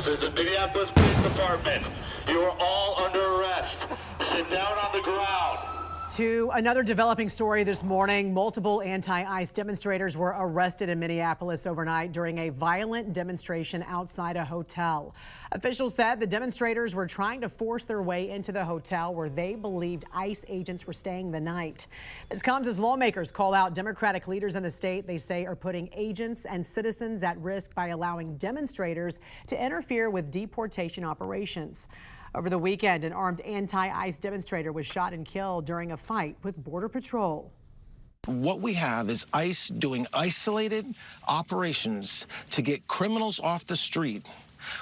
officers of Minneapolis Police Department, you are all under arrest. Sit down on the ground. To another developing story this morning, multiple anti-ICE demonstrators were arrested in Minneapolis overnight during a violent demonstration outside a hotel. Officials said the demonstrators were trying to force their way into the hotel where they believed ICE agents were staying the night. This comes as lawmakers call out Democratic leaders in the state they say are putting agents and citizens at risk by allowing demonstrators to interfere with deportation operations. Over the weekend, an armed anti-ICE demonstrator was shot and killed during a fight with Border Patrol. What we have is ICE doing isolated operations to get criminals off the street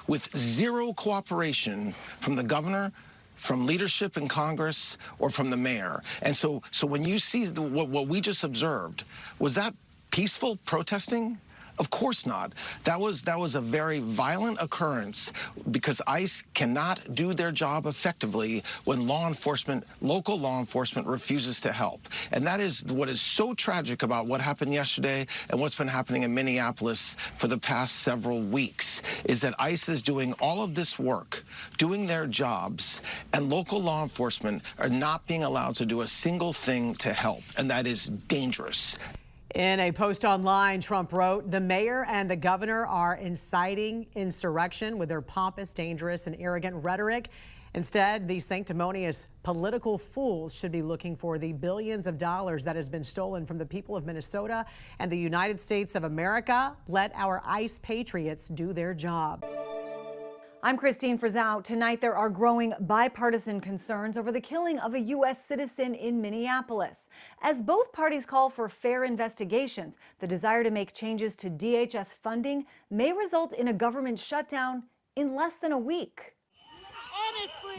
with zero cooperation from the governor, from leadership in Congress, or from the mayor. And so when you see what we just observed, was that peaceful protesting? Of course not. That was a very violent occurrence because ICE cannot do their job effectively when local law enforcement refuses to help. And that is what is so tragic about what happened yesterday and what's been happening in Minneapolis for the past several weeks, is that ICE is doing all of this work, doing their jobs, and local law enforcement are not being allowed to do a single thing to help. And that is dangerous. In a post online, Trump wrote, "The mayor and the governor are inciting insurrection with their pompous, dangerous, and arrogant rhetoric. Instead, these sanctimonious political fools should be looking for the billions of dollars that has been stolen from the people of Minnesota and the United States of America. Let our ICE patriots do their job." I'm Christine Frizzau. Tonight, there are growing bipartisan concerns over the killing of a U.S. citizen in Minneapolis. As both parties call for fair investigations, the desire to make changes to DHS funding may result in a government shutdown in less than a week.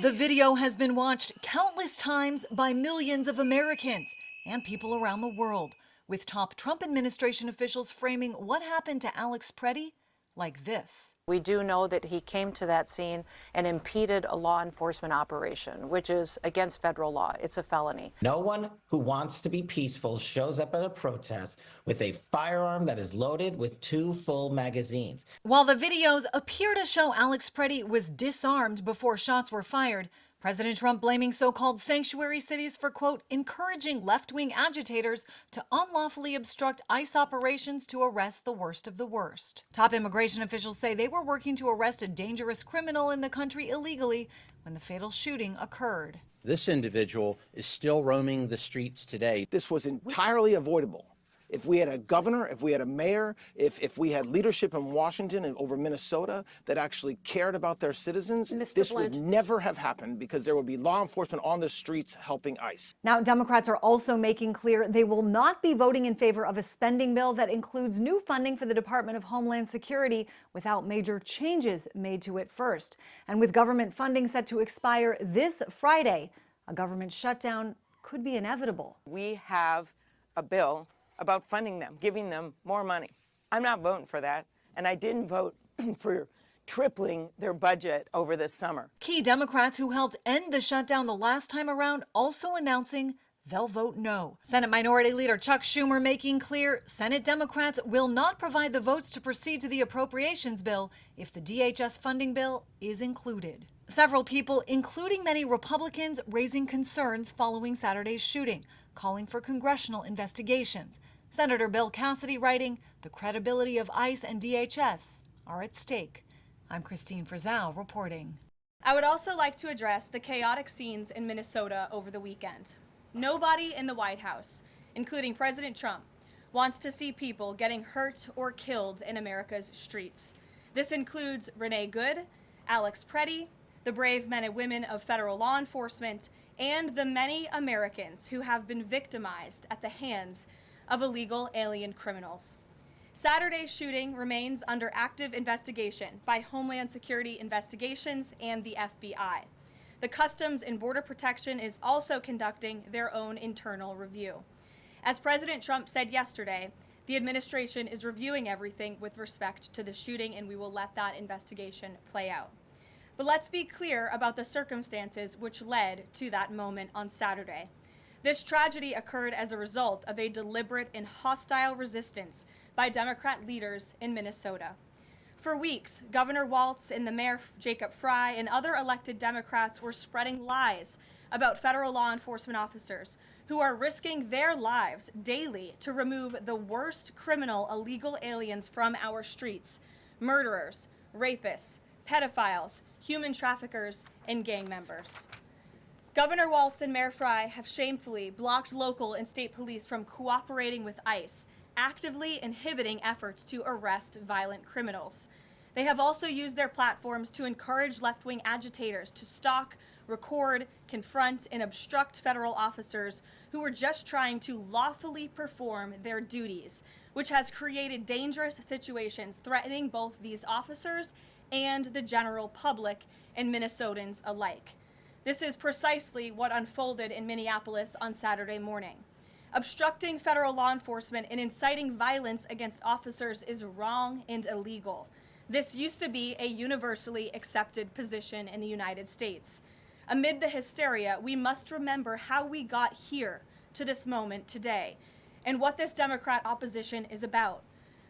The video has been watched countless times by millions of Americans and people around the world, with top Trump administration officials framing what happened to Alex Pretti like this. We do know that he came to that scene and impeded a law enforcement operation, which is against federal law. It's a felony. No one who wants to be peaceful shows up at a protest with a firearm that is loaded with 2 full magazines. While the videos appear to show Alex Pretti was disarmed before shots were fired, President Trump blaming so-called sanctuary cities for, quote, encouraging left-wing agitators to unlawfully obstruct ICE operations to arrest the worst of the worst. Top immigration officials say they were working to arrest a dangerous criminal in the country illegally when the fatal shooting occurred. This individual is still roaming the streets today. This was entirely avoidable. If we had a governor, if we had a mayor, if we had leadership in Washington and over Minnesota that actually cared about their citizens, this would never have happened because there would be law enforcement on the streets helping ICE. Now, Democrats are also making clear they will not be voting in favor of a spending bill that includes new funding for the Department of Homeland Security without major changes made to it first. And with government funding set to expire this Friday, a government shutdown could be inevitable. We have a bill about funding them, giving them more money. I'm not voting for that, and I didn't vote for tripling their budget over this summer. Key Democrats who helped end the shutdown the last time around also announcing they'll vote no. Senate Minority Leader Chuck Schumer making clear Senate Democrats will not provide the votes to proceed to the appropriations bill if the DHS funding bill is included. Several people, including many Republicans, raising concerns following Saturday's shooting, calling for congressional investigations. Senator Bill Cassidy writing, the credibility of ICE and DHS are at stake. I'm Christine Frizzau reporting. I would also like to address the chaotic scenes in Minnesota over the weekend. Nobody in the White House, including President Trump, wants to see people getting hurt or killed in America's streets. This includes Renee Good, Alex Pretti, the brave men and women of federal law enforcement, and the many Americans who have been victimized at the hands of illegal alien criminals. Saturday's shooting remains under active investigation by Homeland Security Investigations and the FBI. The Customs and Border Protection is also conducting their own internal review. As President Trump said yesterday, the administration is reviewing everything with respect to the shooting, and we will let that investigation play out. But let's be clear about the circumstances which led to that moment on Saturday. This tragedy occurred as a result of a deliberate and hostile resistance by Democrat leaders in Minnesota. For weeks, Governor Walz and the Mayor Jacob Fry and other elected Democrats were spreading lies about federal law enforcement officers who are risking their lives daily to remove the worst criminal illegal aliens from our streets: murderers, rapists, pedophiles, human traffickers, and gang members. Governor Walz and Mayor Fry have shamefully blocked local and state police from cooperating with ICE, actively inhibiting efforts to arrest violent criminals. They have also used their platforms to encourage left-wing agitators to stalk, record, confront, and obstruct federal officers who are just trying to lawfully perform their duties, which has created dangerous situations threatening both these officers and the general public and Minnesotans alike. This is precisely what unfolded in Minneapolis on Saturday morning. Obstructing federal law enforcement and inciting violence against officers is wrong and illegal. This used to be a universally accepted position in the United States. Amid the hysteria, we must remember how we got here to this moment today and what this Democrat opposition is about.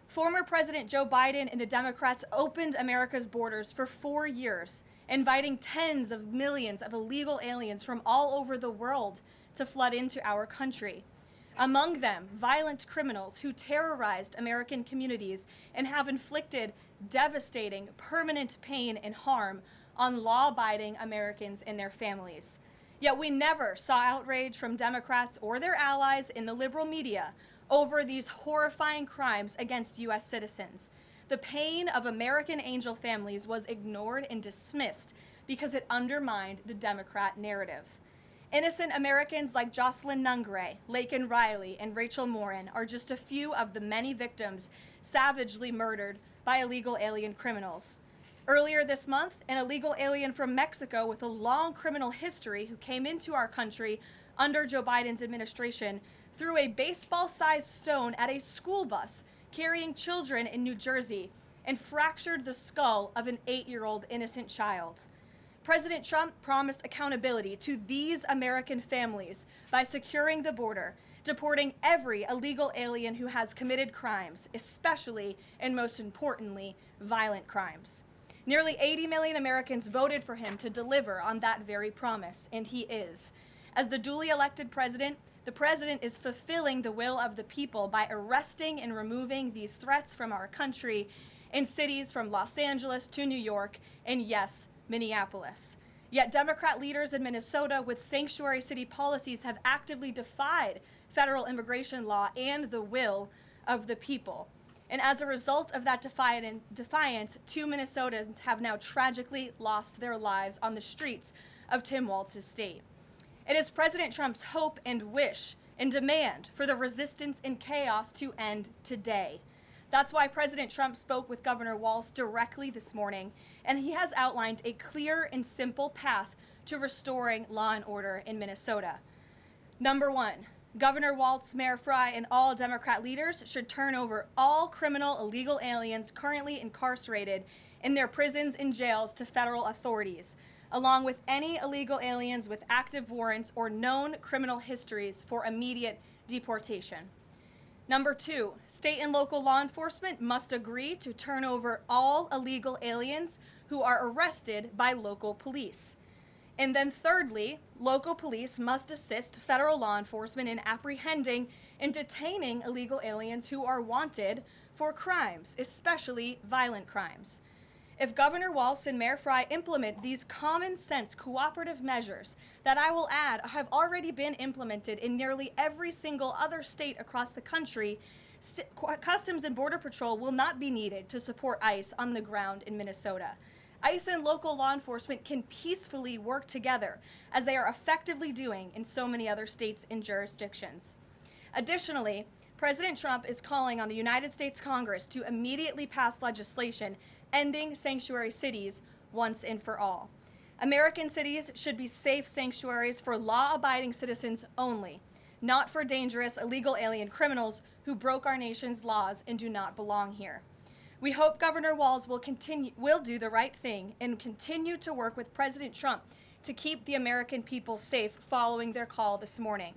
Former President Joe Biden and the Democrats opened America's borders for 4 years, inviting tens of millions of illegal aliens from all over the world to flood into our country. Among them, violent criminals who terrorized American communities and have inflicted devastating, permanent pain and harm on law-abiding Americans and their families. Yet we never saw outrage from Democrats or their allies in the liberal media over these horrifying crimes against U.S. citizens. The pain of American angel families was ignored and dismissed because it undermined the Democrat narrative. Innocent Americans like Jocelyn Nungray, Laken Riley, and Rachel Morin are just a few of the many victims savagely murdered by illegal alien criminals. Earlier this month, an illegal alien from Mexico with a long criminal history who came into our country under Joe Biden's administration threw a baseball-sized stone at a school bus carrying children in New Jersey and fractured the skull of an 8-year-old innocent child. President Trump promised accountability to these American families by securing the border, deporting every illegal alien who has committed crimes, especially and most importantly, violent crimes. Nearly 80 million Americans voted for him to deliver on that very promise, and he is. As the duly elected president, the president is fulfilling the will of the people by arresting and removing these threats from our country in cities from Los Angeles to New York and, yes, Minneapolis. Yet Democrat leaders in Minnesota with sanctuary city policies have actively defied federal immigration law and the will of the people. And as a result of that defiance, 2 Minnesotans have now tragically lost their lives on the streets of Tim Walz's state. It is President Trump's hope and wish and demand for the resistance and chaos to end today. That's why President Trump spoke with Governor Walz directly this morning, and he has outlined a clear and simple path to restoring law and order in Minnesota. Number 1, Governor Walz, Mayor Fry, and all Democrat leaders should turn over all criminal illegal aliens currently incarcerated in their prisons and jails to federal authorities, along with any illegal aliens with active warrants or known criminal histories for immediate deportation. Number 2, state and local law enforcement must agree to turn over all illegal aliens who are arrested by local police. And then thirdly, local police must assist federal law enforcement in apprehending and detaining illegal aliens who are wanted for crimes, especially violent crimes. If Governor Walz and Mayor Fry implement these common sense cooperative measures that I will add have already been implemented in nearly every single other state across the country, Customs and Border Patrol will not be needed to support ICE on the ground in Minnesota. ICE and local law enforcement can peacefully work together, as they are effectively doing in so many other states and jurisdictions. Additionally, President Trump is calling on the United States Congress to immediately pass legislation ending sanctuary cities once and for all. American cities should be safe sanctuaries for law-abiding citizens only, not for dangerous illegal alien criminals who broke our nation's laws and do not belong here. We hope Governor Walz will do the right thing and continue to work with President Trump to keep the American people safe following their call this morning.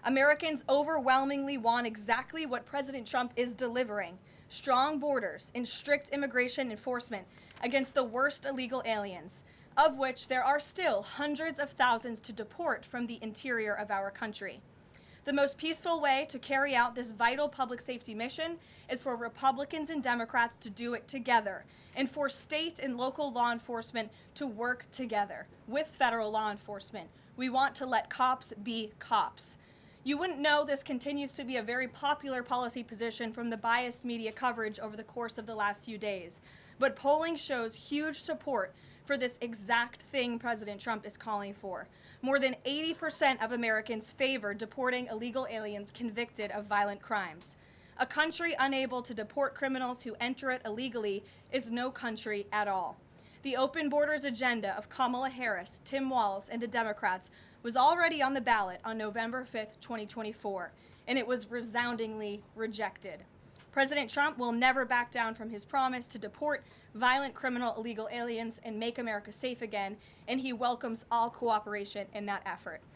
Americans overwhelmingly want exactly what President Trump is delivering: strong borders, and strict immigration enforcement against the worst illegal aliens, of which there are still hundreds of thousands to deport from the interior of our country. The most peaceful way to carry out this vital public safety mission is for Republicans and Democrats to do it together, and for state and local law enforcement to work together with federal law enforcement. We want to let cops be cops. You wouldn't know this continues to be a very popular policy position from the biased media coverage over the course of the last few days, but polling shows huge support for this exact thing President Trump is calling for. More than 80% of Americans favor deporting illegal aliens convicted of violent crimes. A country unable to deport criminals who enter it illegally is no country at all. The open borders agenda of Kamala Harris, Tim Walz, and the Democrats was already on the ballot on November 5th, 2024, and it was resoundingly rejected. President Trump will never back down from his promise to deport violent criminal illegal aliens and make America safe again, and he welcomes all cooperation in that effort.